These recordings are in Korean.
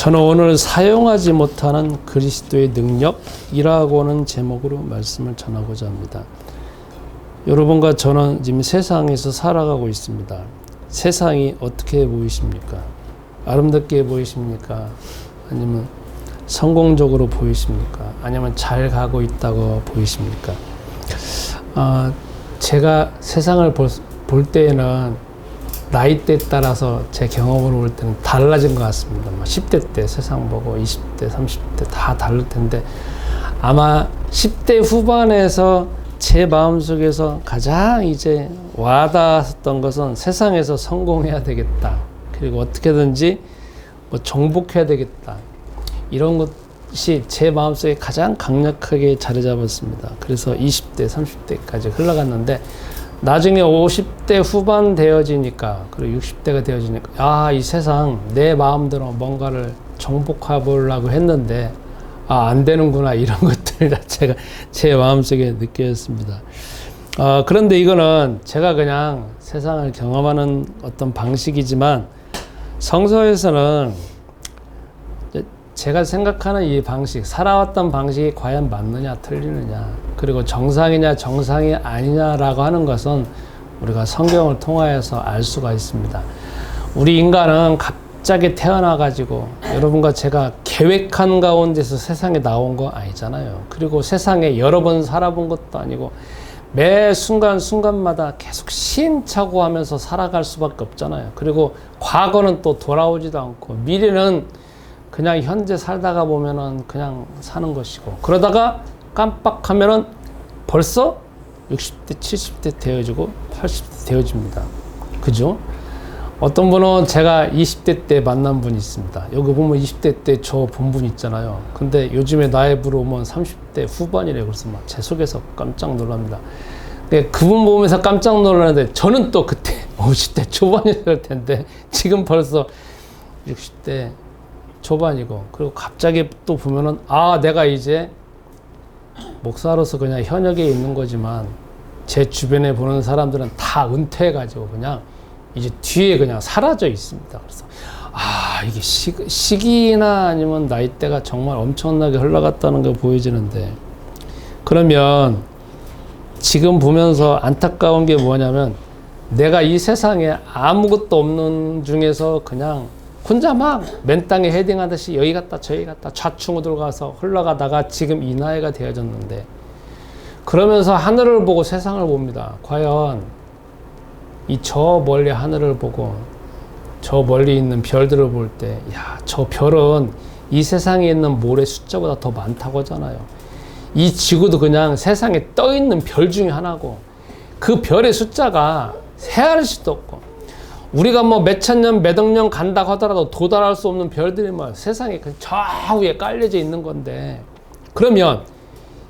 저는 오늘 사용하지 못하는 그리스도의 능력이라고 하는 제목으로 말씀을 전하고자 합니다. 여러분과 저는 지금 세상에서 살아가고 있습니다. 세상이 어떻게 보이십니까? 아름답게 보이십니까? 아니면 성공적으로 보이십니까? 아니면 잘 가고 있다고 보이십니까? 제가 세상을 볼 때에는 나이대에 따라서 제 경험으로 볼 때는 달라진 것 같습니다. 10대 때 세상 보고 20대, 30대 다 다를 텐데 아마 10대 후반에서 제 마음속에서 가장 이제 와닿았던 것은 세상에서 성공해야 되겠다. 그리고 어떻게든지 정복해야 되겠다. 이런 것이 제 마음속에 가장 강력하게 자리 잡았습니다. 그래서 20대, 30대까지 흘러갔는데 나중에 50대 후반 되어지니까 그리고 60대가 되어지니까 이 세상 내 마음대로 뭔가를 정복해 보려고 했는데 안 되는구나, 이런 것들 자체가 제 마음속에 느껴졌습니다. 그런데 이거는 제가 그냥 세상을 경험하는 어떤 방식이지만 성서에서는 제가 생각하는 이 방식, 살아왔던 방식이 과연 맞느냐 틀리느냐, 그리고 정상이냐 정상이 아니냐라고 하는 것은 우리가 성경을 통하여서 알 수가 있습니다. 우리 인간은 갑자기 태어나가지고 여러분과 제가 계획한 가운데서 세상에 나온 거 아니잖아요. 그리고 세상에 여러 번 살아본 것도 아니고 매 순간순간마다 계속 시행착오하면서 살아갈 수밖에 없잖아요. 그리고 과거는 또 돌아오지도 않고 미래는 그냥 현재 살다가 보면은 그냥 사는 것이고, 그러다가 깜빡하면은 벌써 60대, 70대 되어지고 80대 되어집니다. 그죠? 어떤 분은 제가 20대 때 만난 분이 있습니다. 여기 보면 20대 때 저 본 분 있잖아요. 근데 요즘에 나이 부르면 30대 후반이래요. 그래서 막 제 속에서 깜짝 놀랍니다. 그분 보면서 깜짝 놀랐는데 저는 또 그때 50대 초반이었을 텐데 지금 벌써 60대 초반이고, 그리고 갑자기 또 보면은 내가 이제 목사로서 그냥 현역에 있는 거지만 제 주변에 보는 사람들은 다 은퇴해가지고 그냥 이제 뒤에 그냥 사라져 있습니다. 그래서 이게 시기나 아니면 나이대가 정말 엄청나게 흘러갔다는 게 보여지는데, 그러면 지금 보면서 안타까운 게 뭐냐면 내가 이 세상에 아무것도 없는 중에서 그냥 혼자 막 맨 땅에 헤딩하듯이 여기 갔다 저기 갔다 좌충우돌 가서 흘러가다가 지금 이 나이가 되어졌는데, 그러면서 하늘을 보고 세상을 봅니다. 과연 저 멀리 하늘을 보고 저 멀리 있는 별들을 볼 때 저 별은 이 세상에 있는 모래 숫자보다 더 많다고 하잖아요. 이 지구도 그냥 세상에 떠 있는 별 중에 하나고, 그 별의 숫자가 헤아릴 수도 없고, 우리가 몇천 년, 몇억 년 간다고 하더라도 도달할 수 없는 별들이 세상에 저 위에 깔려져 있는 건데, 그러면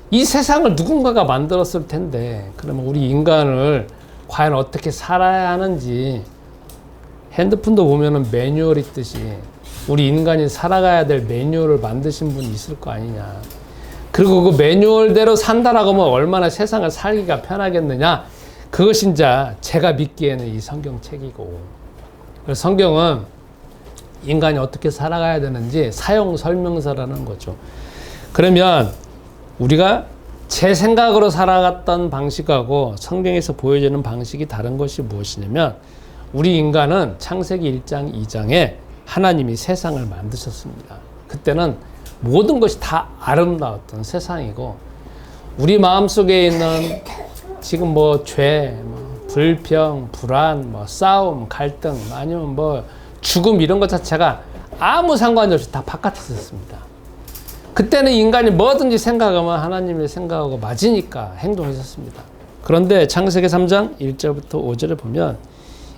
이 세상을 누군가가 만들었을 텐데, 그러면 우리 인간을 과연 어떻게 살아야 하는지, 핸드폰도 보면은 매뉴얼 있듯이 우리 인간이 살아가야 될 매뉴얼을 만드신 분이 있을 거 아니냐. 그리고 그 매뉴얼대로 산다라고 하면 얼마나 세상을 살기가 편하겠느냐. 그것이 이제 제가 믿기에는 이 성경책이고, 그래서 성경은 인간이 어떻게 살아가야 되는지 사용 설명서라는 거죠. 그러면 우리가 제 생각으로 살아갔던 방식하고 성경에서 보여지는 방식이 다른 것이 무엇이냐면, 우리 인간은 창세기 1장 2장에 하나님이 세상을 만드셨습니다. 그때는 모든 것이 다 아름다웠던 세상이고, 우리 마음속에 있는 지금 죄, 불평, 불안, 싸움, 갈등, 아니면 죽음, 이런 것 자체가 아무 상관이 없이 다 바깥에 있었습니다. 그때는 인간이 뭐든지 생각하면 하나님의 생각하고 맞으니까 행동했었습니다. 그런데 창세기 3장 1절부터 5절에 보면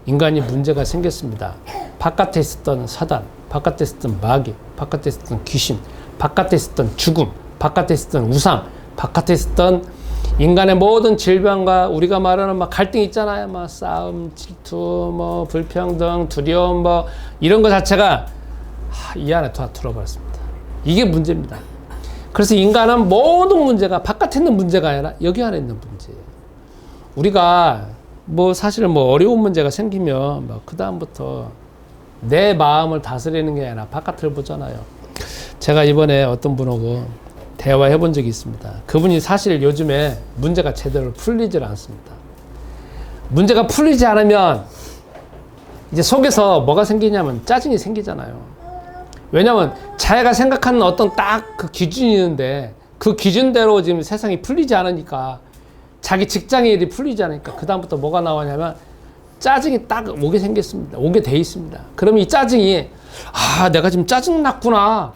인간이 문제가 생겼습니다. 바깥에 있었던 사단, 바깥에 있었던 마귀, 바깥에 있었던 귀신, 바깥에 있었던 죽음, 바깥에 있었던 우상, 바깥에 있었던 인간의 모든 질병과 우리가 말하는 갈등 있잖아요. 싸움, 질투, 불평등, 두려움, 이런 것 자체가 이 안에 다 들어버렸습니다. 이게 문제입니다. 그래서 인간은 모든 문제가 바깥에 있는 문제가 아니라 여기 안에 있는 문제예요. 우리가 사실은 어려운 문제가 생기면 그다음부터 내 마음을 다스리는 게 아니라 바깥을 보잖아요. 제가 이번에 어떤 분하고 대화해 본 적이 있습니다. 그분이 사실 요즘에 문제가 제대로 풀리질 않습니다. 문제가 풀리지 않으면 이제 속에서 뭐가 생기냐면 짜증이 생기잖아요. 왜냐면 자기가 생각하는 어떤 딱 그 기준이 있는데 그 기준대로 지금 세상이 풀리지 않으니까, 자기 직장의 일이 풀리지 않으니까 그다음부터 뭐가 나오냐면 짜증이 딱 오게 생겼습니다. 오게 돼 있습니다. 그러면 이 짜증이, 내가 지금 짜증났구나.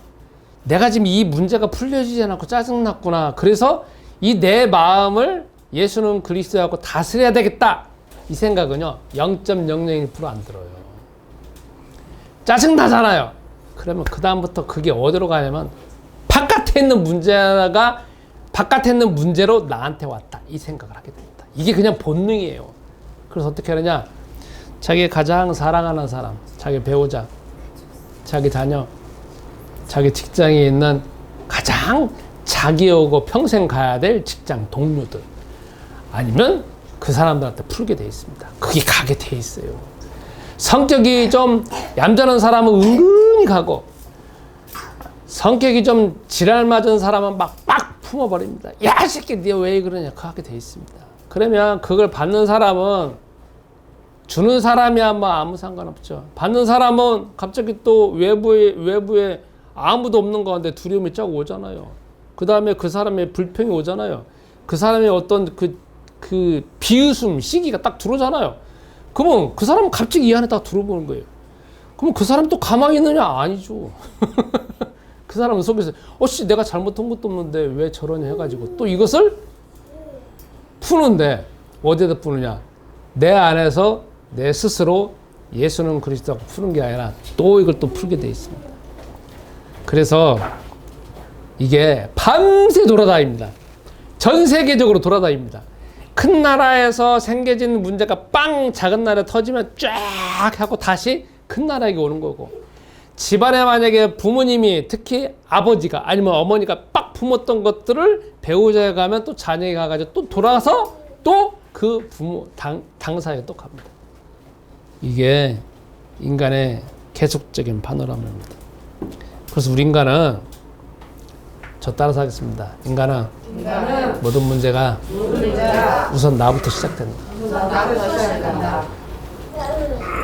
내가 지금 이 문제가 풀려지지 않고 짜증났구나. 그래서 이 내 마음을 예수는 그리스도하고 다스려야 되겠다. 이 생각은요, 0.001% 안 들어요. 짜증나잖아요. 그러면 그다음부터 그게 어디로 가냐면 바깥에 있는 문제로 나한테 왔다. 이 생각을 하게 됩니다. 이게 그냥 본능이에요. 그래서 어떻게 하느냐? 자기 가장 사랑하는 사람, 자기 배우자, 자기 자녀, 자기 직장에 있는 가장 자기하고 평생 가야 될 직장 동료들, 아니면 그 사람들한테 풀게 돼 있습니다. 그게 가게 돼 있어요. 성격이 좀 얌전한 사람은 은근히 가고, 성격이 좀 지랄 맞은 사람은 막 품어버립니다. 야, 이 새끼, 니 왜 그러냐? 가게 돼 있습니다. 그러면 그걸 받는 사람은, 주는 사람이야 뭐 아무 상관없죠. 받는 사람은 갑자기 또 외부에 아무도 없는 가운데 두려움이 쫙 오잖아요. 그 다음에 그 사람의 불평이 오잖아요. 그 사람의 어떤 그 비웃음, 시기가 딱 들어오잖아요. 그러면 그 사람은 갑자기 이 안에 딱 들어보는 거예요. 그러면 그 사람 또 가만히 있느냐? 아니죠. 그 사람은 속에서 내가 잘못한 것도 없는데 왜 저러냐 해가지고 또 이것을 푸는데, 어디에다 푸느냐? 내 안에서 내 스스로 예수는 그리스도하고 푸는 게 아니라 또 이걸 또 풀게 돼 있습니다. 그래서 이게 밤새 돌아다닙니다. 전 세계적으로 돌아다닙니다. 큰 나라에서 생겨진 문제가 작은 나라에 터지면 쫙 하고 다시 큰 나라에게 오는 거고, 집안에 만약에 부모님이, 특히 아버지가 아니면 어머니가 품었던 것들을 배우자에 가면 또 자녀에 가가지고 또 돌아서 또 그 부모 당사에 또 갑니다. 이게 인간의 계속적인 파노라마입니다. 그래서 우리 인간은, 저 따라서 하겠습니다. 인간은 모든 문제가 우선 나부터 시작된다.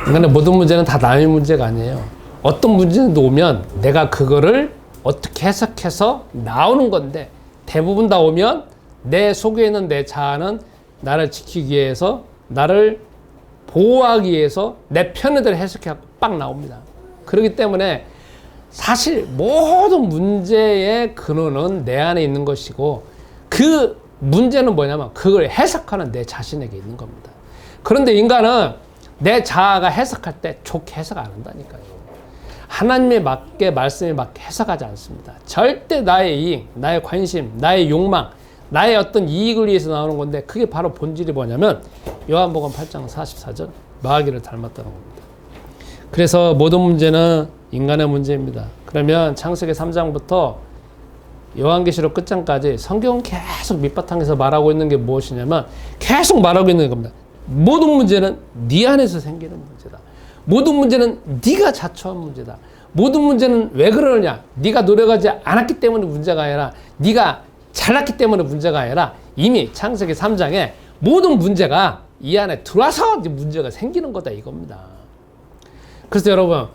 인간의 모든 문제는 다 남의 문제가 아니에요. 어떤 문제도 오면 내가 그거를 어떻게 해석해서 나오는 건데, 대부분 다 오면 내 속에 있는 내 자아는 나를 지키기 위해서, 나를 보호하기 위해서 내 편의대로 해석해서 나옵니다. 그렇기 때문에 사실 모든 문제의 근원은 내 안에 있는 것이고, 그 문제는 뭐냐면 그걸 해석하는 내 자신에게 있는 겁니다. 그런데 인간은 내 자아가 해석할 때 좋게 해석 안 한다니까요. 하나님에 맞게, 말씀에 맞게 해석하지 않습니다. 절대 나의 이익, 나의 관심, 나의 욕망, 나의 어떤 이익을 위해서 나오는 건데, 그게 바로 본질이 뭐냐면 요한복음 8장 44절 마귀를 닮았다는 겁니다. 그래서 모든 문제는 인간의 문제입니다. 그러면 창세기 3장부터 요한계시록 끝장까지 성경은 계속 밑바탕에서 말하고 있는 게 무엇이냐면, 계속 말하고 있는 겁니다. 모든 문제는 네 안에서 생기는 문제다. 모든 문제는 네가 자초한 문제다. 모든 문제는 왜 그러느냐? 네가 노력하지 않았기 때문에 문제가 아니라, 네가 잘났기 때문에 문제가 아니라, 이미 창세기 3장에 모든 문제가 이 안에 들어와서 이제 문제가 생기는 거다, 이겁니다. 그래서 여러분,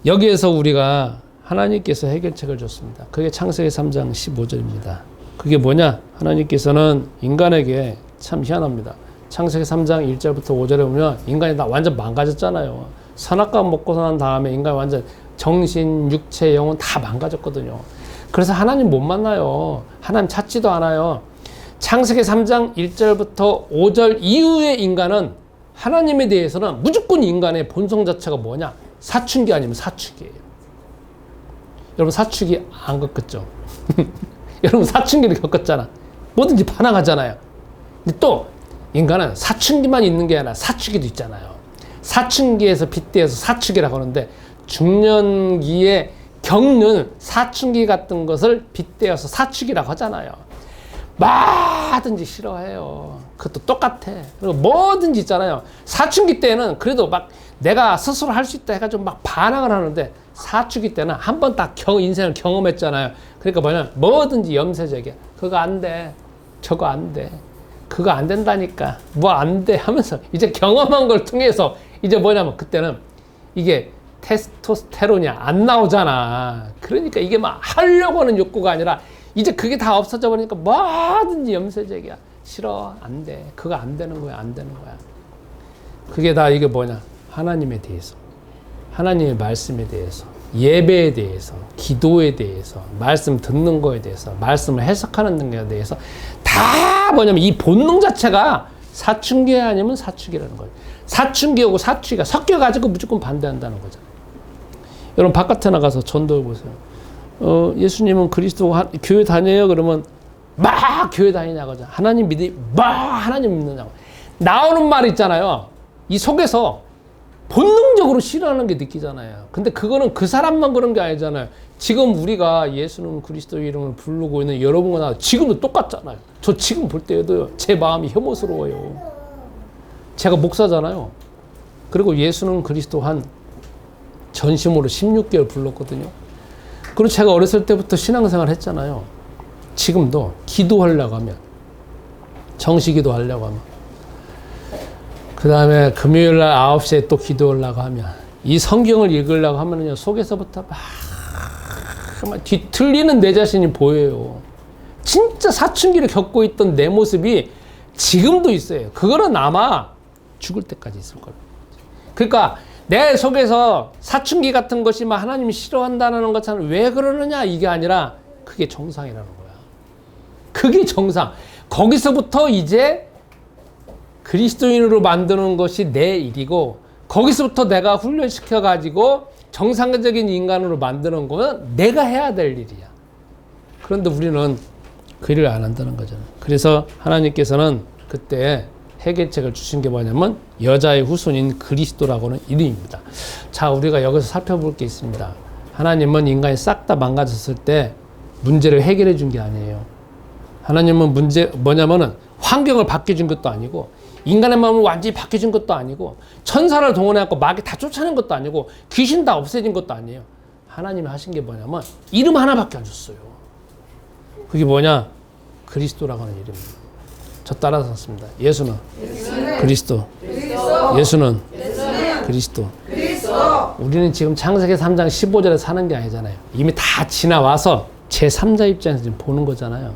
여기에서 우리가 하나님께서 해결책을 줬습니다. 그게 창세기 3장 15절입니다. 그게 뭐냐? 하나님께서는 인간에게 참 희한합니다. 창세기 3장 1절부터 5절에 보면 인간이 다 완전 망가졌잖아요. 선악과 먹고 난 다음에 인간이 완전 정신, 육체, 영혼 다 망가졌거든요. 그래서 하나님 못 만나요. 하나님 찾지도 않아요. 창세기 3장 1절부터 5절 이후의 인간은, 하나님에 대해서는 무조건 인간의 본성 자체가 뭐냐? 사춘기 아니면 사축이에요. 여러분 사춘기 안 겪었죠? 여러분 사춘기를 겪었잖아. 뭐든지 반항하잖아요. 근데 또 인간은 사춘기만 있는 게 아니라 사축기도 있잖아요. 사춘기에서 빗대어서 사축이라고 하는데, 중년기에 겪는 사춘기 같은 것을 빗대어서 사축이라고 하잖아요. 뭐든지 싫어해요. 그것도 똑같아. 그리고 뭐든지 있잖아요. 사춘기 때는 그래도 막 내가 스스로 할 수 있다 해가지고 막 반항을 하는데 사춘기 때는 한 번 딱 인생을 경험했잖아요. 그러니까 뭐든지 염세적이야. 그거 안 돼. 저거 안 돼. 그거 안 된다니까. 뭐 안 돼 하면서 이제 경험한 걸 통해서 이제 그때는 이게 테스토스테론이 안 나오잖아. 그러니까 이게 막 하려고 하는 욕구가 아니라 이제 그게 다 없어져 버리니까 뭐든지 염세적이야. 싫어. 안 돼. 그거 안 되는 거야. 안 되는 거야. 그게 다 이게 하나님에 대해서, 하나님의 말씀에 대해서, 예배에 대해서, 기도에 대해서, 말씀 듣는 거에 대해서, 말씀을 해석하는 능력에 대해서 다 이 본능 자체가 사춘기 아니면 사축이라는 거예요. 사춘기하고 사축이가 섞여가지고 무조건 반대한다는 거잖아요. 여러분 바깥에 나가서 전도해 보세요. 예수님은 그리스도 교회 다녀요? 그러면 막 교회 다니냐고 하죠. 하나님 하나님 믿느냐고. 나오는 말 있잖아요. 이 속에서 본능적으로 싫어하는 게 느끼잖아요. 근데 그거는 그 사람만 그런 게 아니잖아요. 지금 우리가 예수는 그리스도의 이름을 부르고 있는 여러분과 나 지금도 똑같잖아요. 저 지금 볼 때에도 제 마음이 혐오스러워요. 제가 목사잖아요. 그리고 예수는 그리스도 전심으로 16개월 불렀거든요. 그리고 제가 어렸을 때부터 신앙생활 했잖아요. 지금도 기도하려고 하면, 정시기도 하려고 하면, 그 다음에 금요일날 9시에 또 기도하려고 하면, 이 성경을 읽으려고 하면요, 속에서부터 막 뒤틀리는 내 자신이 보여요. 진짜 사춘기를 겪고 있던 내 모습이 지금도 있어요. 그거는 아마 죽을 때까지 있을 거예요. 그러니까 내 속에서 사춘기 같은 것이 막 하나님이 싫어한다는 것처럼 왜 그러느냐 이게 아니라 그게 정상이라는 거야. 그게 정상. 거기서부터 이제 그리스도인으로 만드는 것이 내 일이고, 거기서부터 내가 훈련시켜가지고 정상적인 인간으로 만드는 거는 내가 해야 될 일이야. 그런데 우리는 그 일을 안 한다는 거잖아요. 그래서 하나님께서는 그때 해결책을 주신 게 뭐냐면 여자의 후손인 그리스도라고는 이름입니다. 자, 우리가 여기서 살펴볼 게 있습니다. 하나님은 인간이 싹 다 망가졌을 때 문제를 해결해 준 게 아니에요. 하나님은 뭐냐면은 환경을 바뀌어준 것도 아니고, 인간의 마음을 완전히 바뀌어준 것도 아니고, 천사를 동원해갖고 마귀 다 쫓아낸 것도 아니고, 귀신 다 없애진 것도 아니에요. 하나님이 하신 게 뭐냐면 이름 하나밖에 안 줬어요. 그게 뭐냐? 그리스도라고 하는 이름입니다. 저 따라서 썼습니다. 예수는 그리스도. 예수는 그리스도. 우리는 지금 창세기 3장 15절에 사는 게 아니잖아요. 이미 다 지나와서 제 3자 입장에서 지금 보는 거잖아요.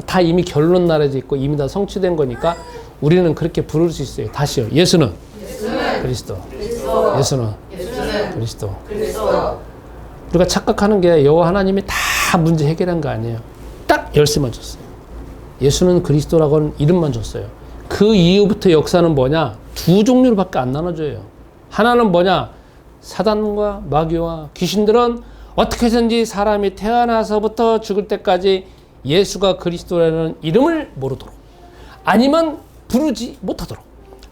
다 이미 결론 나려져 있고 이미 다 성취된 거니까 우리는 그렇게 부를 수 있어요. 다시요. 예수는 그리스도. 예수는 그리스도. 우리가 착각하는 게 여호와 하나님이 다 문제 해결한 거 아니에요. 딱 열쇠만 줬어요. 예수는 그리스도라고는 이름만 줬어요. 그 이후부터 역사는 뭐냐? 두 종류로밖에 안 나눠져요. 하나는 뭐냐? 사단과 마귀와 귀신들은 어떻게 해서든지 사람이 태어나서부터 죽을 때까지 예수가 그리스도라는 이름을 모르도록, 아니면 부르지 못하도록,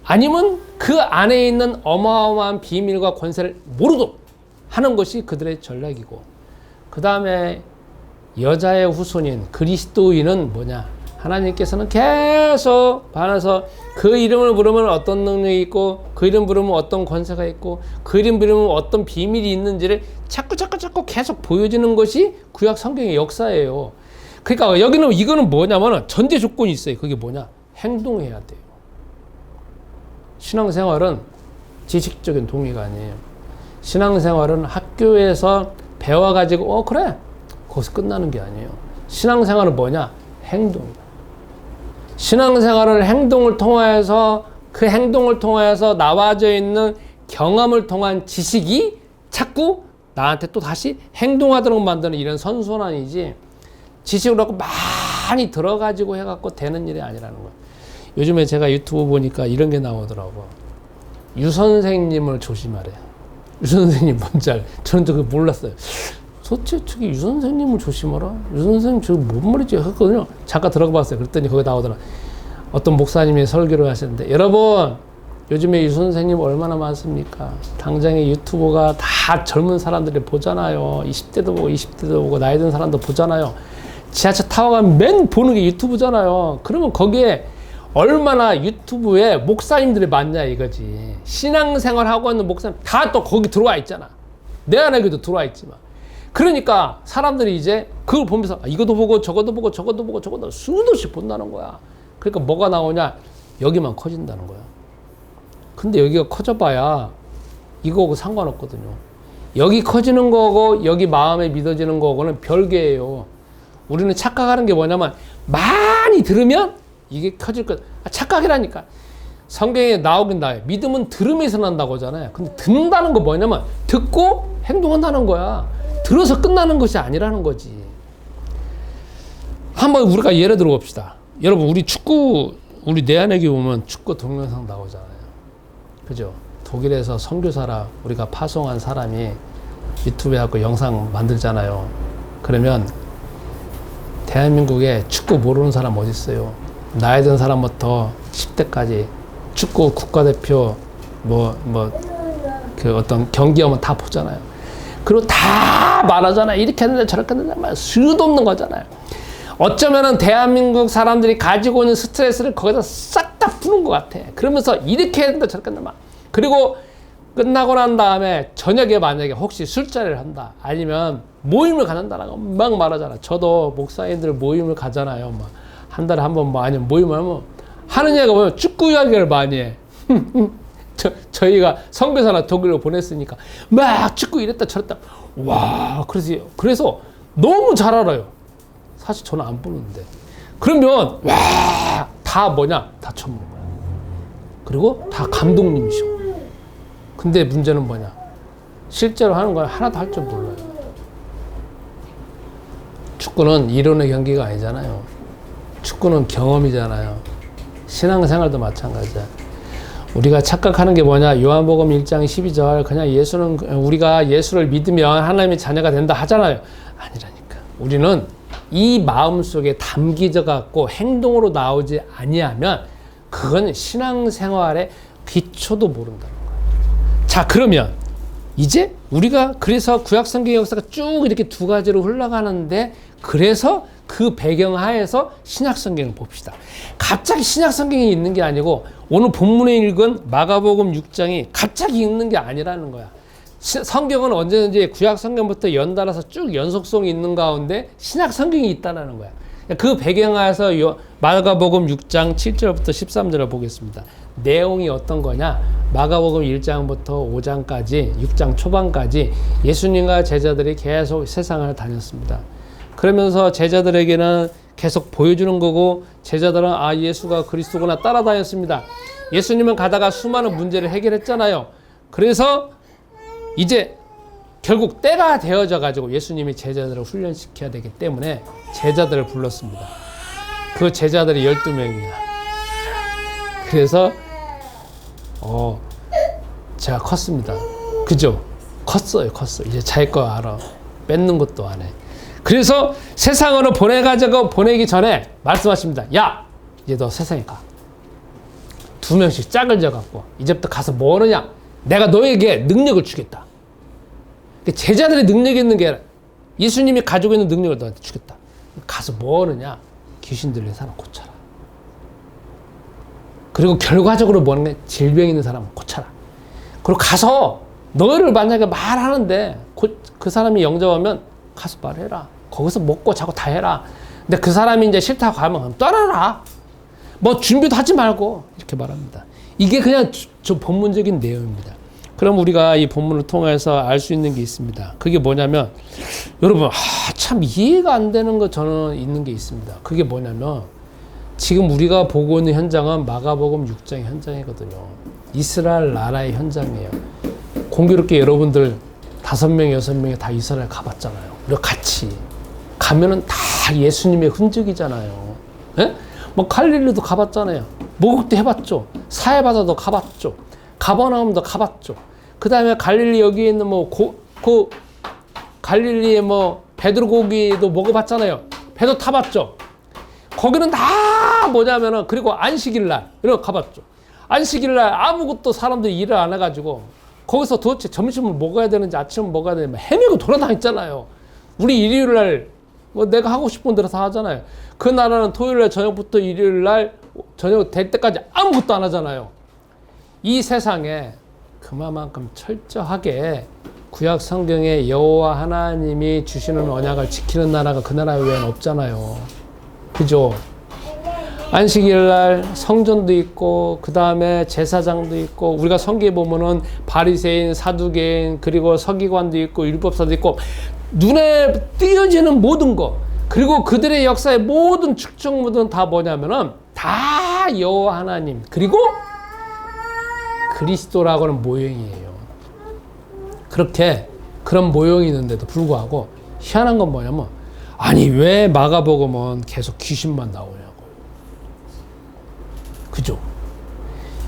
아니면 그 안에 있는 어마어마한 비밀과 권세를 모르도록 하는 것이 그들의 전략이고, 그 다음에 여자의 후손인 그리스도인은 뭐냐? 하나님께서는 계속 반해서 그 이름을 부르면 어떤 능력이 있고, 그 이름 부르면 어떤 권세가 있고, 그 이름 부르면 어떤 비밀이 있는지를 자꾸 계속 보여주는 것이 구약 성경의 역사예요. 그러니까 이거는 뭐냐면 전제 조건이 있어요. 그게 뭐냐? 행동해야 돼요. 신앙생활은 지식적인 동의가 아니에요. 신앙생활은 학교에서 배워가지고 그래 거기서 끝나는 게 아니에요. 신앙생활은 뭐냐? 행동이다. 신앙생활은 행동을 통하여서, 그 행동을 통하여서 나와져 있는 경험을 통한 지식이 자꾸 나한테 또 다시 행동하도록 만드는 이런 선순환이지, 지식을 갖고 많이 들어가지고 해갖고 되는 일이 아니라는 거예요. 요즘에 제가 유튜브 보니까 이런 게 나오더라고. 유 선생님을 조심하래. 유 선생님 뭔지 알아요? 저는 그거 몰랐어요. 도대체 유 선생님을 조심하라? 유 선생님 저거 뭔 말이지? 했거든요. 잠깐 들어가 봤어요. 그랬더니 거기 나오더라. 어떤 목사님이 설교를 하시는데, 여러분 요즘에 유 선생님 얼마나 많습니까? 당장에 유튜브가 다 젊은 사람들이 보잖아요. 20대도 보고 20대도 보고 나이 든 사람도 보잖아요. 지하철 타고 가면 맨 보는 게 유튜브잖아요. 그러면 거기에 얼마나 유튜브에 목사님들이 많냐 이거지. 신앙생활 하고 있는 목사님 다 또 거기 들어와 있잖아. 내 안에도 들어와 있지만. 그러니까 사람들이 이제 그걸 보면서 이것도 보고 저것도 보고 저것도 보고 저것도 수도 없이 본다는 거야. 그러니까 뭐가 나오냐? 여기만 커진다는 거야. 근데 여기가 커져봐야 이거하고 상관없거든요. 여기 커지는 거고 여기 마음에 믿어지는 거고는 별개예요. 우리는 착각하는 게 뭐냐면 많이 들으면 이게 커질 것. 착각이라니까. 성경에 나오긴 나와요. 믿음은 들음에서 난다고 하잖아요. 근데 듣는다는 거 뭐냐면 듣고 행동한다는 거야. 들어서 끝나는 것이 아니라는 거지. 한번 우리가 예를 들어 봅시다. 여러분 우리 축구 우리 내 안에 보면 축구 동영상 나오잖아요. 그죠? 독일에서 선교사라 우리가 파송한 사람이 유튜브에 하고 영상 만들잖아요. 그러면 대한민국에 축구 모르는 사람 어디 있어요? 나이 든 사람부터 10대까지 축구 국가대표 그 어떤 경기하면 다 보잖아요. 그리고 다 말하잖아요. 이렇게 했는데 저렇게 했는데 말 수도 없는 거잖아요. 어쩌면은 대한민국 사람들이 가지고 있는 스트레스를 거기다 싹 다 푸는 것 같아. 그러면서 이렇게 했는데 저렇게 했는데 막. 그리고 끝나고 난 다음에 저녁에 만약에 혹시 술자리를 한다. 아니면 모임을 갖는다라고 막 말하잖아. 저도 목사님들 모임을 가잖아요. 막 한 달에 한 번 뭐 아니면 모임을 하면 하는 얘기가 뭐냐면 축구 이야기를 많이 해. 저희가 선교사나 독일로 보냈으니까 막 축구 이랬다 저랬다. 와, 그래서 너무 잘 알아요. 사실 저는 안 보는데. 그러면 와, 다 뭐냐? 다 전문가야. 그리고 다 감독님이셔. 근데 문제는 뭐냐? 실제로 하는 건 하나도 할 줄 몰라요. 축구는 이론의 경기가 아니잖아요. 축구는 경험이잖아요. 신앙생활도 마찬가지야. 우리가 착각하는 게 뭐냐? 요한복음 1장 12절 그냥 우리가 예수를 믿으면 하나님의 자녀가 된다 하잖아요. 아니라니까. 우리는 이 마음속에 담기져 갖고 행동으로 나오지 아니하면 그건 신앙생활의 기초도 모른다는 거예요. 자, 그러면 이제 우리가 그래서 구약성경 역사가 쭉 이렇게 두 가지로 흘러가는데 그래서 그 배경 하에서 신약성경을 봅시다. 갑자기 신약성경이 있는 게 아니고 오늘 본문에 읽은 마가복음 6장이 갑자기 읽는 게 아니라는 거야. 성경은 언제든지 구약성경부터 연달아서 쭉 연속성이 있는 가운데 신약성경이 있다는 거야. 그 배경 하에서 마가복음 6장 7절부터 13절을 보겠습니다. 내용이 어떤 거냐? 마가복음 1장부터 5장까지 6장 초반까지 예수님과 제자들이 계속 세상을 다녔습니다. 그러면서 제자들에게는 계속 보여주는 거고 제자들은 예수가 그리스도구나 따라다녔습니다. 예수님은 가다가 수많은 문제를 해결했잖아요. 그래서 이제 결국 때가 되어져 가지고 예수님이 제자들을 훈련시켜야 되기 때문에 제자들을 불렀습니다. 그 제자들이 12명이야. 그래서 제가 컸습니다. 그죠? 컸어요. 이제 자기 거 알아. 뺏는 것도 안 해. 그래서 세상으로 보내기 전에 말씀하십니다. 야, 이제 너 세상에 가. 2명씩 짝을 져갖고 이제부터 가서 뭐 하느냐? 내가 너에게 능력을 주겠다. 제자들의 능력이 있는 게 아니라 예수님이 가지고 있는 능력을 너한테 주겠다. 가서 뭐 하느냐? 귀신 들린 사람 고쳐라. 그리고 결과적으로 뭐 하는 게 질병 있는 사람 고쳐라. 그리고 가서 너를 만약에 말하는데 그 사람이 영접하면 가서 말해라. 거기서 먹고 자고 다 해라. 근데 그 사람이 이제 싫다고 하면 떠나라. 뭐 준비도 하지 말고 이렇게 말합니다. 이게 그냥 좀 본문적인 내용입니다. 그럼 우리가 이 본문을 통해서 알 수 있는 게 있습니다. 그게 뭐냐면 여러분 참 이해가 안 되는 거 저는 있는 게 있습니다. 그게 뭐냐면 지금 우리가 보고 있는 현장은 마가복음 6장의 현장이거든요. 이스라엘 나라의 현장이에요. 공교롭게 여러분들 5명, 6명이 다 이스라엘 가봤잖아요. 우리가 같이 가면은 다 예수님의 흔적이잖아요. 예? 뭐 갈릴리도 가봤잖아요. 목욕도 해봤죠. 사해바다도 가봤죠. 가버나움도 가봤죠. 그 다음에 갈릴리 여기에 있는 갈릴리의 베드로 고기도 먹어봤잖아요. 배도 타봤죠. 거기는 다 뭐냐면은 그리고 안식일날 이런 거 가봤죠. 안식일날 아무것도 사람들이 일을 안 해가지고 거기서 도대체 점심을 먹어야 되는지 아침을 먹어야 되는지 헤매고 돌아다녔잖아요. 우리 일요일날 내가 하고 싶은 대로 다 하잖아요. 그 나라는 토요일날 저녁부터 일요일날 저녁 될 때까지 아무것도 안 하잖아요. 이 세상에 그만큼 철저하게 구약 성경에 여호와 하나님이 주시는 언약을 지키는 나라가 그 나라 외에는 없잖아요. 그죠? 안식일 날 성전도 있고 그 다음에 제사장도 있고 우리가 성경에 보면은 바리새인, 사두개인 그리고 서기관도 있고 율법사도 있고 눈에 띄어지는 모든 것 그리고 그들의 역사의 모든 축적물들은 다 뭐냐면은 다 여호와 하나님 그리고 그리스도라고 하는 모형이에요. 그렇게 그런 모형이 있는데도 불구하고 희한한 건 뭐냐면 아니 왜 마가복음은 계속 귀신만 나오냐고. 그죠?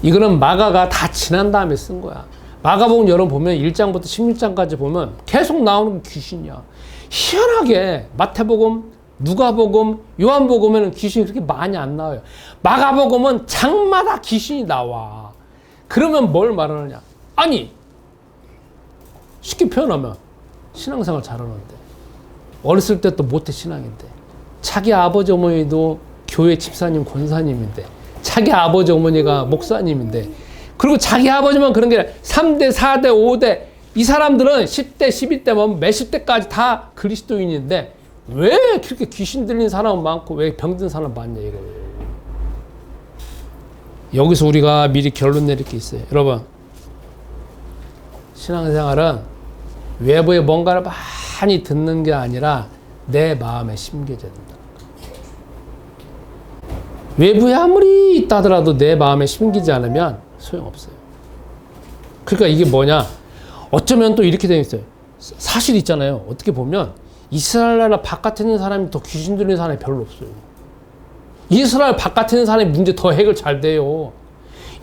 이거는 마가가 다 지난 다음에 쓴 거야. 마가복음 여러분 보면 1장부터 16장까지 보면 계속 나오는 게 귀신이야. 희한하게 마태복음, 누가복음, 요한복음에는 귀신이 그렇게 많이 안 나와요. 마가복음은 장마다 귀신이 나와. 그러면 뭘 말하느냐? 아니 쉽게 표현하면 신앙생활 잘하는데 어렸을 때 또 모태 신앙인데 자기 아버지 어머니도 교회 집사님 권사님인데 자기 아버지 어머니가 목사님인데 그리고 자기 아버지만 그런 게 아니라 3대 4대 5대 이 사람들은 10대 11대 뭐 몇십 대까지 다 그리스도인인데 왜 그렇게 귀신 들린 사람은 많고 왜 병든 사람 많냐 이거예요. 여기서 우리가 미리 결론 내릴 게 있어요. 여러분 신앙생활은 외부에 뭔가를 많이 듣는 게 아니라 내 마음에 심겨져야 된다. 외부에 아무리 있다 하더라도 내 마음에 심기지 않으면 소용없어요. 그러니까 이게 뭐냐? 어쩌면 또 이렇게 되어 있어요. 사실 있잖아요. 어떻게 보면 이스라엘 나라 바깥에 있는 사람이 더 귀신 들리는 사람이 별로 없어요. 이스라엘 바깥에 있는 사람이 문제 더 해결 잘 돼요.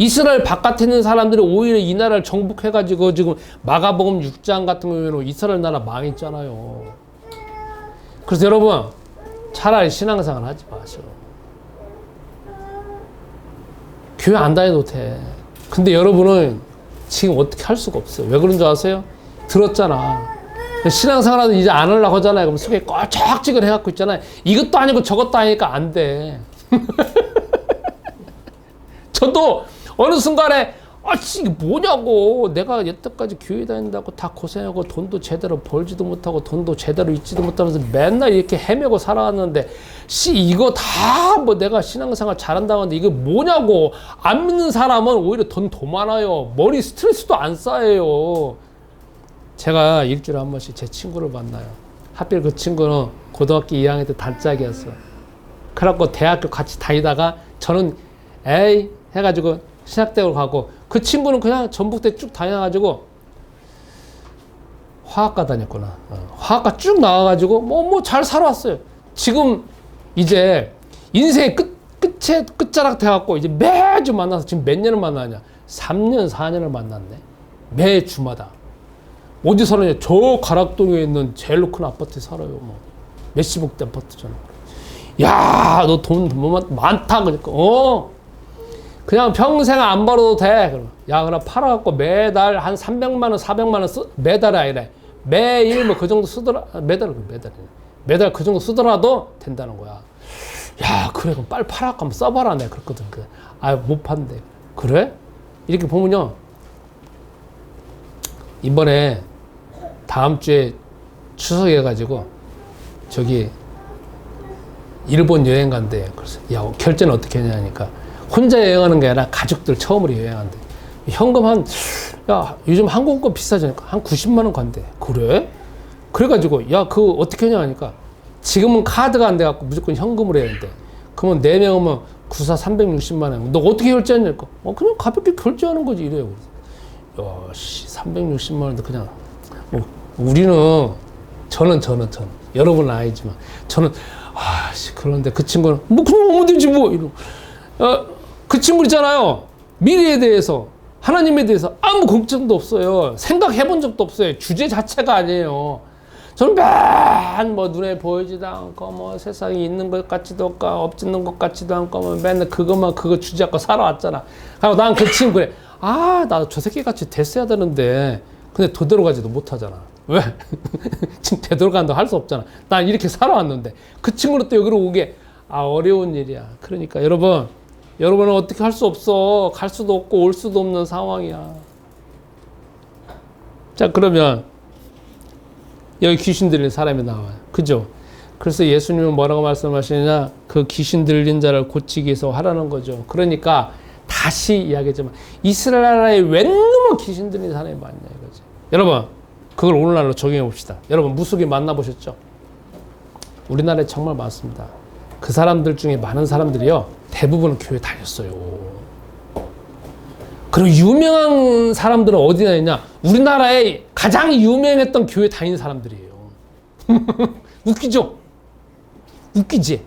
이스라엘 바깥에 있는 사람들이 오히려 이 나라를 정복해가지고 지금 마가복음 6장 같은 경우에는 이스라엘 나라 망했잖아요. 그래서 여러분 차라리 신앙생활 하지 마세요. 교회 안 다녀도 돼. 근데 여러분은 지금 어떻게 할 수가 없어요. 왜 그런 줄 아세요? 들었잖아. 신앙생활은 이제 안 하려고 하잖아요. 그럼 속에 꼴짝지근 해갖고 있잖아요. 이것도 아니고 저것도 아니니까 안 돼. 저도 어느 순간에 이게 뭐냐고 내가 여태까지 교회 다닌다고 다 고생하고 돈도 제대로 벌지도 못하고 돈도 제대로 잊지도 못하면서 맨날 이렇게 헤매고 살아왔는데 이거 다 뭐 내가 신앙생활 잘한다고 하는데 이거 뭐냐고. 안 믿는 사람은 오히려 돈 더 많아요. 머리 스트레스도 안 쌓여요. 제가 일주일에 한 번씩 제 친구를 만나요. 하필 그 친구는 고등학교 2학년 때 단짝이었어요. 그래갖고 대학교 같이 다니다가 저는 에이 해가지고 신학대학을 가고 그 친구는 그냥 전북대 쭉 다녀가지고 화학과 다녔구나. 화학과 쭉 나와가지고 뭐 잘 살아왔어요. 지금 이제 인생의 끝에 끝자락 돼갖고 이제 매주 만나서 지금 몇 년을 만나냐? 3년 4년을 만났네. 매 주마다. 어디 살았냐? 저 가락동에 있는 제일로 큰 아파트에 살아요. 뭐 몇십억대 아파트잖아. 야, 너 돈 많다. 그러니까 그냥 평생 안 벌어도 돼. 그럼 야, 그럼 팔아갖고 매달 한 300만 원, 400만 원 매달이 아니라 매일 뭐 그 정도 쓰더라. 매달 그 정도 쓰더라도 된다는 거야. 야, 그래 그럼 빨리 팔아갖고 한번 써봐라. 내가 그랬거든. 못 판대. 그래? 이렇게 보면요. 이번에 다음 주에 추석에 가지고 저기 일본 여행 간대. 그래서 야, 결제는 어떻게 했냐니까 혼자 여행하는 게 아니라 가족들 처음으로 여행한대. 현금 요즘 항공권 비싸지니까 한 90만 원 간대. 그래? 그래가지고 야, 그거 어떻게 하냐 하니까 지금은 카드가 안 돼갖고 무조건 현금으로 해야 된대. 그러면 4명이면 94 360만 원. 너 어떻게 결제하냐니까 그냥 가볍게 결제하는 거지 이래요. 야, 360만 원도 그냥 우리는 저는 여러분은 아니지만 저는 그런데 그 친구는 뭐 그럼 오면 되지 뭐 이러고 그 친구 있잖아요. 미래에 대해서 하나님에 대해서 아무 걱정도 없어요. 생각해 본 적도 없어요. 주제 자체가 아니에요. 저는 맨 뭐 눈에 보이지도 않고 뭐 세상에 있는 것 같지도 않고 없는 것 같지도 않고 뭐 맨날 그거 주제 갖고 살아왔잖아. 그리고 난 그 친구 그래. 나도 저 새끼 같이 됐어야 되는데 근데 되돌아가지도 못하잖아. 왜? 지금 되돌아간다고 할 수 없잖아. 난 이렇게 살아왔는데 그 친구는 또 여기로 오게 어려운 일이야. 그러니까 여러분 여러분은 어떻게 할 수 없어. 갈 수도 없고 올 수도 없는 상황이야. 자, 그러면 여기 귀신 들린 사람이 나와요. 그죠? 그래서 예수님은 뭐라고 말씀하시느냐? 그 귀신 들린 자를 고치기 위해서 하라는 거죠. 그러니까 다시 이야기하지만 이스라엘 나라에 웬 놈의 귀신 들린 사람이 많냐 이거지. 여러분, 그걸 오늘날로 적용해 봅시다. 여러분, 무속인 만나보셨죠? 우리나라에 정말 많습니다. 그 사람들 중에 많은 사람들이요, 대부분은 교회 다녔어요. 그리고 유명한 사람들은 어디나 있냐? 우리나라에 가장 유명했던 교회 다니는 사람들이에요. 웃기죠? 웃기지?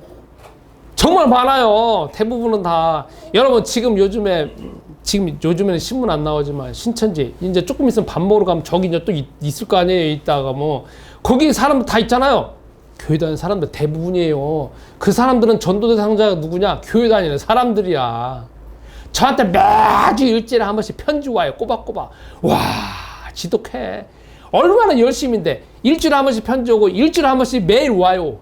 정말 많아요. 대부분은 다. 여러분, 지금 요즘에는 신문 안 나오지만 신천지 이제 조금 있으면 밥 먹으러 가면 저기 이제 또 있을 거 아니에요. 있다가 뭐 거기 사람들 다 있잖아요. 교회 다니는 사람들 대부분이에요. 그 사람들은 전도 대상자가 누구냐? 교회 다니는 사람들이야. 저한테 매주 일주일에 한 번씩 편지 와요. 꼬박꼬박. 와, 지독해. 얼마나 열심인데 일주일에 한 번씩 편지 오고 일주일에 한 번씩 매일 와요.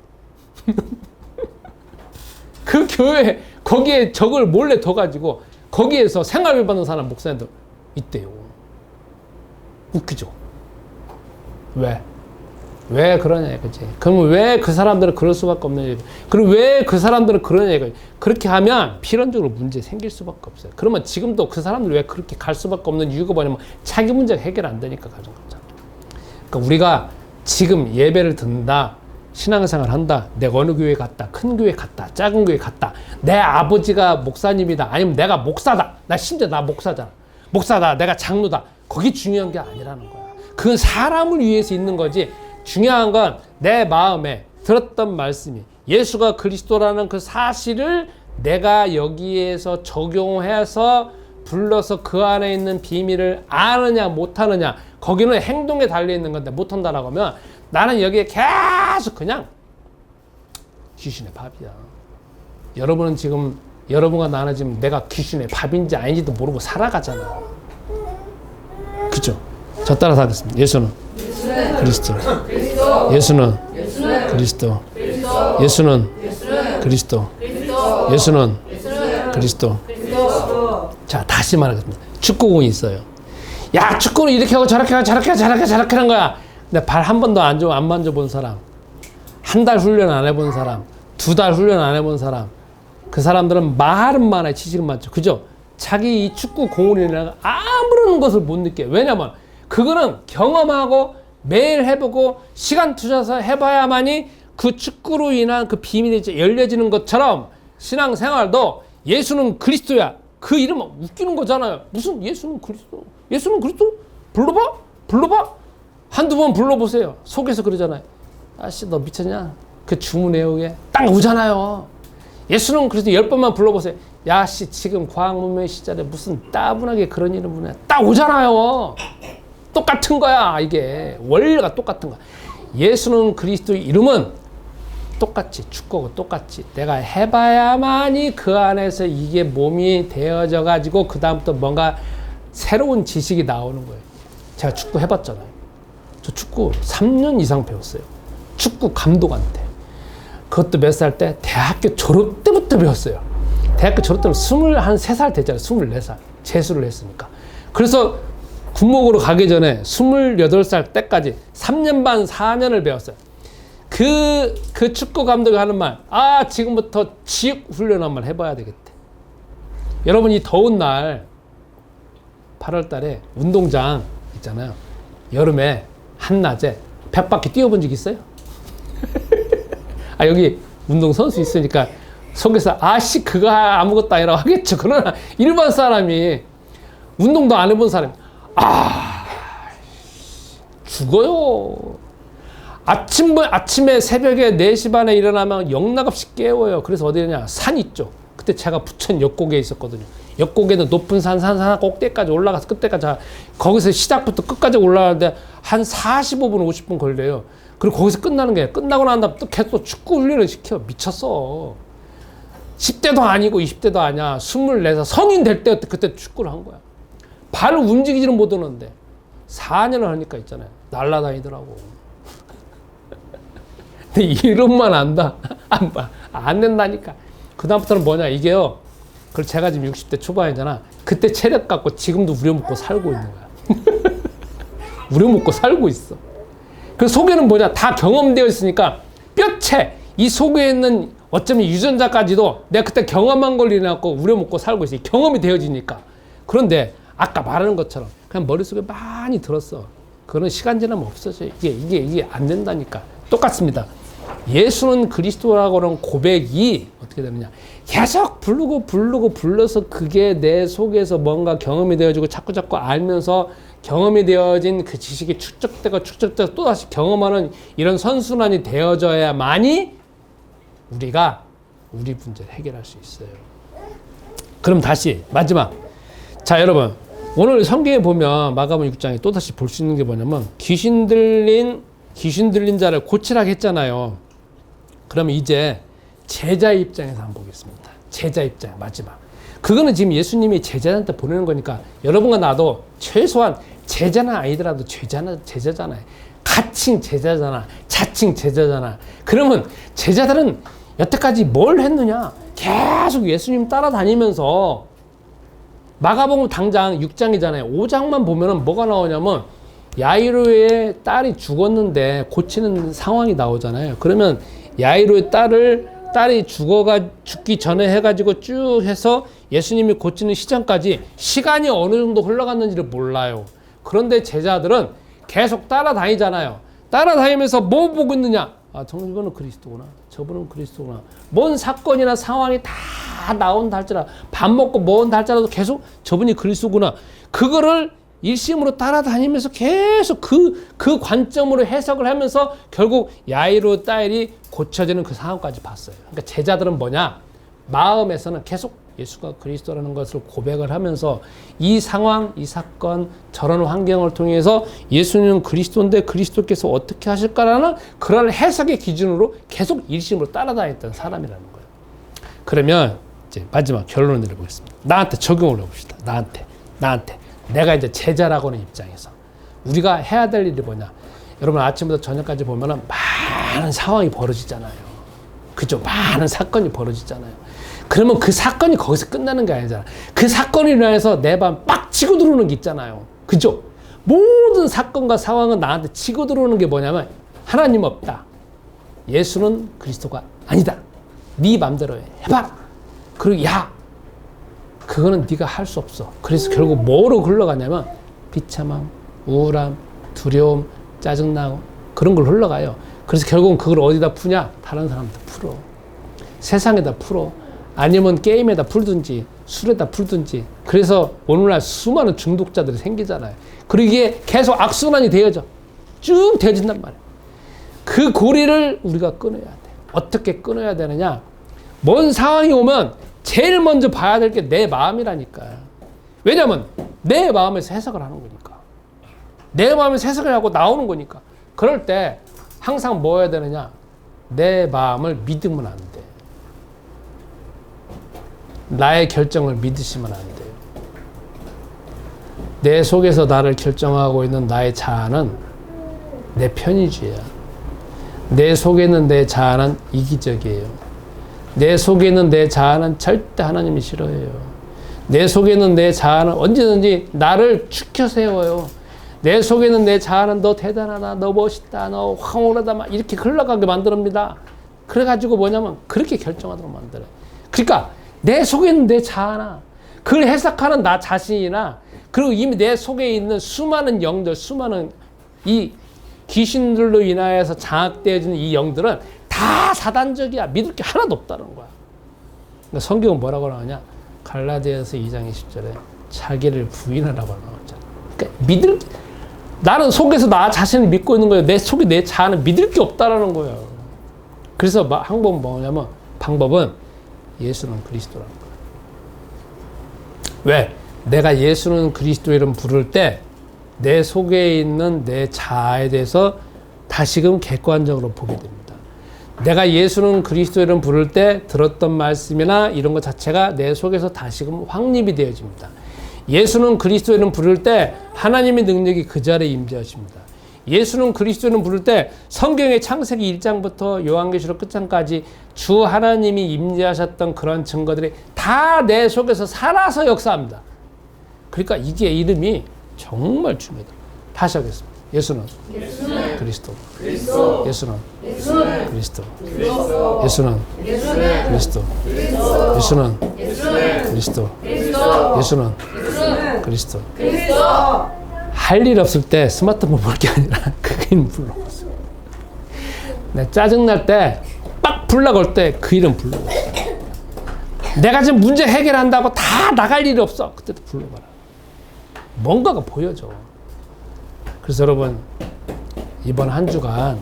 그 교회 거기에 적을 몰래 둬가지고 거기에서 생활비 받는 사람 목사님들 있대요. 웃기죠? 왜 그러냐 이거지. 그러면 왜 그 사람들은 그럴 수밖에 없느냐 이거. 그리고 왜 그 사람들은 그러냐 이거. 그렇게 하면 필연적으로 문제 생길 수밖에 없어요. 그러면 지금도 그 사람들 왜 그렇게 갈 수밖에 없는 이유가 뭐냐면 자기 문제가 해결 안 되니까 가는 거잖아. 그러니까 우리가 지금 예배를 듣는다, 신앙생활 한다, 내가 어느 교회 갔다, 큰 교회 갔다, 작은 교회 갔다, 내 아버지가 목사님이다, 아니면 내가 목사다, 나 심지어 나 목사잖아, 목사다, 내가 장로다, 거기 중요한 게 아니라는 거야. 그건 사람을 위해서 있는 거지. 중요한 건 내 마음에 들었던 말씀이 예수가 그리스도라는 그 사실을 내가 여기에서 적용해서 불러서 그 안에 있는 비밀을 아느냐 못하느냐, 거기는 행동에 달려있는 건데 못한다라고 하면 나는 여기에 계속 그냥 귀신의 밥이야. 여러분은 지금, 여러분과 나는 지금 내가 귀신의 밥인지 아닌지도 모르고 살아가잖아. 그죠? 저 따라서 하겠습니다. 예수는 그리스도. 예수는 그리스도. 예수는 그리스도. 예수는 그리스도. 자, 다시 말하겠습니다. 축구공이 있어요. 야, 축구를 이렇게 하고 저렇게 하고 저렇게 하고 저렇게 저렇게 하는 거야. 근데 발 한 번도 안 만져본 사람, 한 달 훈련 안 해본 사람, 2달 훈련 안 해본 사람, 그 사람들은 말은 많아요. 지식은 많죠. 그죠? 자기 이 축구 공을 아무런 것을 못 느껴요. 왜냐면 그거는 경험하고 매일 해보고 시간 투자해서 해봐야만이 그 축구로 인한 그 비밀이 열려지는 것처럼 신앙생활도 예수는 그리스도야. 그 이름은 웃기는 거잖아요. 무슨 예수는 그리스도? 예수는 그리스도? 불러봐? 한두 번 불러보세요. 속에서 그러잖아요. 아씨, 너 미쳤냐? 그 주문 내용에 딱 오잖아요. 예수는 그리스도 10번만 불러보세요. 야씨, 지금 과학문명 시절에 무슨 따분하게 그런 이름을 해. 딱 오잖아요. 똑같은 거야. 이게 원리가 똑같은 거야. 예수는 그리스도 이름은 똑같이, 축구고 똑같이 내가 해봐야만이 그 안에서 이게 몸이 되어져 가지고 그 다음부터 뭔가 새로운 지식이 나오는 거예요. 제가 축구 해봤잖아요. 저 축구 3년 이상 배웠어요. 축구 감독한테. 그것도 몇 살 때? 대학교 졸업 때부터 배웠어요. 대학교 졸업 때는 23살 됐잖아요. 24살. 재수를 했으니까. 그래서 군목으로 가기 전에 28살 때까지 3년 반 4년을 배웠어요. 그 축구 감독이 하는 말, 지금부터 지역 훈련 한번 해봐야 되겠대. 여러분, 이 더운 날 8월 달에 운동장 있잖아요. 여름에 한낮에 100바퀴 뛰어본 적 있어요? 여기 운동선수 있으니까 속에서 그거 아무것도 아니라고 하겠죠. 그러나 일반 사람이 운동도 안 해본 사람이 죽어요. 아침에 새벽에 4시 반에 일어나면 영락없이 깨워요. 그래서 어디냐? 산 있죠. 그때 제가 부천 역곡에 있었거든요. 역곡에는 높은 산 꼭대기까지 올라가서 끝에까지, 거기서 시작부터 끝까지 올라가는데 한 45분 50분 걸려요. 그리고 거기서 끝나는 게, 끝나고 난 다음에 또 계속 축구 훈련을 시켜. 미쳤어. 10대도 아니고 20대도 아니야. 24살 성인 될 때 그때 축구를 한 거야. 발을 움직이지는 못하는데 4년을 하니까 있잖아요. 날라다니더라고. 근데 이름만 안다. 안 낸다니까. 그 다음부터는 뭐냐, 이게요. 그리고 제가 지금 60대 초반이잖아. 그때 체력 갖고 지금도 우려먹고 살고 있는 거야. 우려먹고 살고 있어. 그 속에는 뭐냐? 다 경험되어 있으니까 뼈채, 이 속에 있는 어쩌면 유전자까지도 내가 그때 경험한 걸 인해갖고 우려먹고 살고 있어. 경험이 되어지니까. 그런데 아까 말하는 것처럼 그냥 머릿속에 많이 들었어. 그런 시간 지나면 없어져. 이게 안 된다니까. 똑같습니다. 예수는 그리스도라고 하는 고백이 어떻게 되느냐. 계속 불러서 그게 내 속에서 뭔가 경험이 되어지고 자꾸 알면서 경험이 되어진 그 지식이 축적되고 또다시 경험하는 이런 선순환이 되어져야만이 우리가 우리 문제를 해결할 수 있어요. 그럼 다시 마지막. 자, 여러분. 오늘 성경에 보면 마가복음 6장에 또다시 볼 수 있는 게 뭐냐면 귀신 들린 자를 고치라고 했잖아요. 그러면 이제 제자 입장에서 한번 보겠습니다. 제자 입장 마지막. 그거는 지금 예수님이 제자한테 보내는 거니까 여러분과 나도 최소한 제자는 아니더라도 제자잖아요. 가칭 제자잖아. 자칭 제자잖아. 그러면 제자들은 여태까지 뭘 했느냐? 계속 예수님 따라다니면서 마가복음 당장 6장이잖아요. 5장만 보면은 뭐가 나오냐면 야이로의 딸이 죽었는데 고치는 상황이 나오잖아요. 그러면 야이로의 딸이 죽기 전에 해가지고 쭉 해서 예수님이 고치는 시점까지 시간이 어느 정도 흘러갔는지를 몰라요. 그런데 제자들은 계속 따라다니잖아요. 따라다니면서 뭐 보고 있느냐? 아, 저분은 그리스도구나. 저분은 그리스도구나. 뭔 사건이나 상황이 다 나온다 할지라도 밥 먹고 먹은다 할지라도 계속 저분이 그리스도구나. 그거를 일심으로 따라다니면서 계속 그 관점으로 해석을 하면서 결국 야이로 딸이 고쳐지는 그 상황까지 봤어요. 그러니까 제자들은 뭐냐? 마음에서는 계속 예수가 그리스도라는 것을 고백을 하면서 이 상황, 이 사건, 저런 환경을 통해서 예수님은 그리스도인데 그리스도께서 어떻게 하실까라는 그런 해석의 기준으로 계속 일심으로 따라다녔던 사람이라는 거예요. 그러면 이제 마지막 결론을 내려보겠습니다. 나한테 적용을 해봅시다. 나한테. 내가 이제 제자라고 하는 입장에서 우리가 해야 될 일이 뭐냐? 여러분 아침부터 저녁까지 보면은 많은 상황이 벌어지잖아요. 그죠? 많은 사건이 벌어지잖아요. 그러면 그 사건이 거기서 끝나는 게 아니잖아. 그 사건으로 인해서 내 맘 빡 치고 들어오는 게 있잖아요. 그죠? 모든 사건과 상황은 나한테 치고 들어오는 게 뭐냐면 하나님 없다. 예수는 그리스도가 아니다. 네 맘대로 해봐라. 그리고 그거는 네가 할 수 없어. 그래서 결국 뭐로 흘러가냐면 비참함, 우울함, 두려움, 짜증나고 그런 걸 흘러가요. 그래서 결국은 그걸 어디다 푸냐? 다른 사람한테 풀어. 세상에다 풀어. 아니면 게임에다 풀든지 술에다 풀든지. 그래서 오늘날 수많은 중독자들이 생기잖아요. 그리고 이게 계속 악순환이 되어져. 쭉 되어진단 말이에요. 그 고리를 우리가 끊어야 돼. 어떻게 끊어야 되느냐? 뭔 상황이 오면 제일 먼저 봐야 될 게 내 마음이라니까. 왜냐면 내 마음에서 해석을 하는 거니까. 내 마음에서 해석을 하고 나오는 거니까. 그럴 때 항상 뭐 해야 되느냐? 내 마음을 믿으면 안 돼. 나의 결정을 믿으시면 안 돼요. 내 속에서 나를 결정하고 있는 나의 자아는 내 편의주의야. 내 속에 있는 내 자아는 이기적이에요. 내 속에 있는 내 자아는 절대 하나님이 싫어해요. 내 속에 있는 내 자아는 언제든지 나를 축혀 세워요. 내 속에 있는 내 자아는 너 대단하다, 너 멋있다, 너 황홀하다 막 이렇게 흘러가게 만듭니다. 그래가지고 뭐냐면 그렇게 결정하도록 만들어요. 그러니까 내 속에 있는 내 자아나 그걸 해석하는 나 자신이나 그리고 이미 내 속에 있는 수많은 영들, 수많은 이 귀신들로 인하여서 장악되어지는 이 영들은 다 사단적이야. 믿을 게 하나도 없다는 거야. 그러니까 성경은 뭐라고 나오냐? 갈라디아서 2장 20절에 자기를 부인하라고 나오잖아. 그러니까 나는 속에서 나 자신을 믿고 있는 거예요. 내 속에 내 자아는 믿을 게 없다라는 거예요. 그래서 방법은 뭐냐면 방법은 예수는 그리스도라는 거예요. 왜? 내가 예수는 그리스도 이름 부를 때 내 속에 있는 내 자아에 대해서 다시금 객관적으로 보게 됩니다. 내가 예수는 그리스도 이름 부를 때 들었던 말씀이나 이런 것 자체가 내 속에서 다시금 확립이 되어집니다. 예수는 그리스도 이름 부를 때 하나님의 능력이 그 자리에 임재하십니다. 예수는 그리스도는 부를 때 성경의 창세기 1장부터 요한계시록 끝장까지 주 하나님이 임재하셨던 그런 증거들이 다 내 속에서 살아서 역사합니다. 그러니까 이게 이름이 정말 중요하다. 다시 하겠습니다. 예수는 그리스도. 예수는 그리스도. 예수는 그리스도. 예수는 그리스도. 예수는 그리스도. 할 일 없을 때 스마트폰 볼 게 아니라 그 이름 불러보세요. 내 짜증날 때 빡 불나갈 때 그 이름 불러보세요. 내가 지금 문제 해결한다고 다 나갈 일이 없어. 그때도 불러봐라. 뭔가가 보여져. 그래서 여러분 이번 한 주간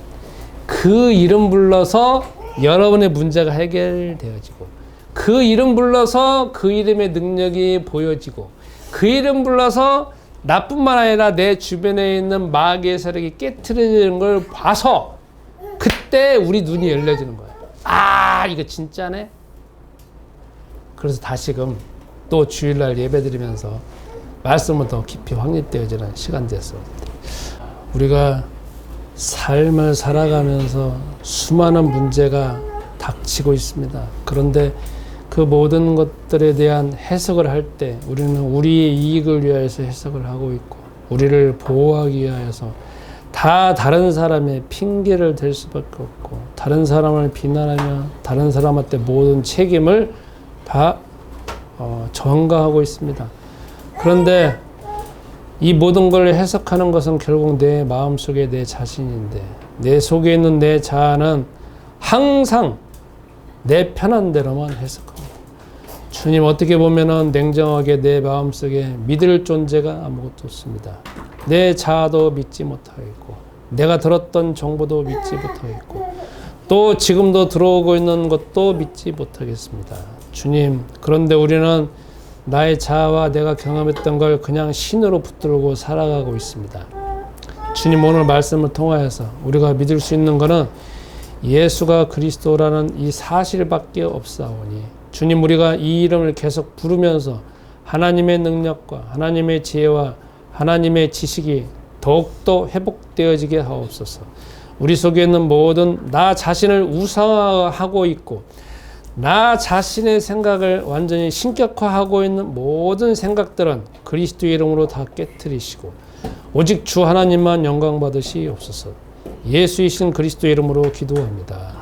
그 이름 불러서 여러분의 문제가 해결되어지고 그 이름 불러서 그 이름의 능력이 보여지고 그 이름 불러서 나뿐만 아니라 내 주변에 있는 마귀의 세력이 깨트려지는 걸 봐서 그때 우리 눈이 열려지는 거예요. 아, 이거 진짜네? 그래서 다시금 또 주일날 예배드리면서 말씀을 더 깊이 확립되어지는 시간 됐어요. 우리가 삶을 살아가면서 수많은 문제가 닥치고 있습니다. 그런데 그 모든 것들에 대한 해석을 할 때 우리는 우리의 이익을 위하여서 해석을 하고 있고 우리를 보호하기 위하여서 다 다른 사람의 핑계를 댈 수밖에 없고 다른 사람을 비난하며 다른 사람한테 모든 책임을 다 전가하고 있습니다. 그런데 이 모든 걸 해석하는 것은 결국 내 마음속에 내 자신인데 내 속에 있는 내 자아는 항상 내 편한 대로만 해석합니다. 주님 어떻게 보면은 냉정하게 내 마음속에 믿을 존재가 아무것도 없습니다. 내 자아도 믿지 못하겠고 내가 들었던 정보도 믿지 못하겠고 또 지금도 들어오고 있는 것도 믿지 못하겠습니다. 주님, 그런데 우리는 나의 자아와 내가 경험했던 걸 그냥 신으로 붙들고 살아가고 있습니다. 주님, 오늘 말씀을 통하여서 우리가 믿을 수 있는 것은 예수가 그리스도라는 이 사실밖에 없사오니 주님, 우리가 이 이름을 계속 부르면서 하나님의 능력과 하나님의 지혜와 하나님의 지식이 더욱더 회복되어지게 하옵소서. 우리 속에 있는 모든 나 자신을 우상화하고 있고 나 자신의 생각을 완전히 신격화하고 있는 모든 생각들은 그리스도의 이름으로 다 깨트리시고 오직 주 하나님만 영광 받으시옵소서. 예수이신 그리스도의 이름으로 기도합니다.